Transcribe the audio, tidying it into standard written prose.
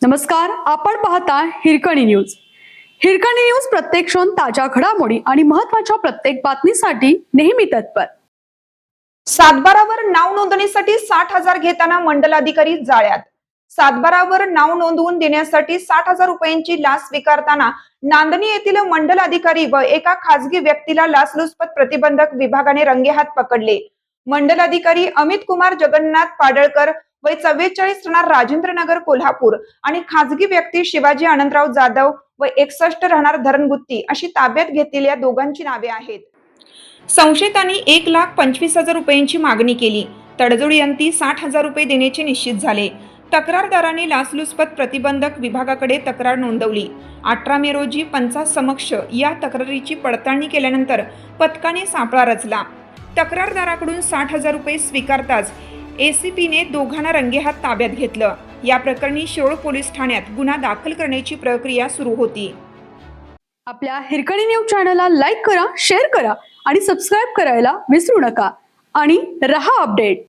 नमस्कार, आपण पाहता हिरकणी न्यूज. हिरकणी न्यूज प्रत्येक क्षण ताज्या घडामोडी आणि महत्त्वाच्या प्रत्येक बातमीसाठी नेहमी तत्पर. सातबारावर नाव नोंदणीसाठी 60,000 घेताना मंडलाधिकारी जाळ्यात. सातबारावर नाव नोंदवून देण्यासाठी 60,000 रुपयांची लाच स्वीकारताना नांदणी येथील मंडल अधिकारी व एका खासगी व्यक्तीला लाचलुचपत प्रतिबंधक विभागाने रंगेहात पकडले. मंडल अधिकारी अमित कुमार जगन्नाथ पाडळकर वय 44 राहणार राजेंद्रनगर कोल्हापूर आणि खासगी व्यक्ती शिवाजी आनंदराव जाधव व 61 राहणार धरणगुत्ती अशी ताब्यात घेतलेल्या दोघांची नावे आहेत. संशयितांनी 1,25,000 रुपयांची मागणी केली. तडजोडी अंती 60,000 रुपये देण्याचे निश्चित झाले. तक्रारदारांनी लाचलुचपत प्रतिबंधक विभागाकडे तक्रार नोंदवली. 18 मे रोजी पंचासमक्ष या तक्रारीची पडताळणी केल्यानंतर पथकाने सापळा रचला. तक्रारदाराकडून 60,000 रुपये स्वीकारताच एसीपीने दोघांना रंगेहात ताब्यात घेतलं. या प्रकरणी शिरोळ पोलीस ठाण्यात गुन्हा दाखल करण्याची प्रक्रिया सुरू होती. आपल्या हिरकणी न्यूज चॅनलला लाईक करा, शेअर करा आणि सबस्क्राईब करायला विसरू नका आणि रहा अपडेट.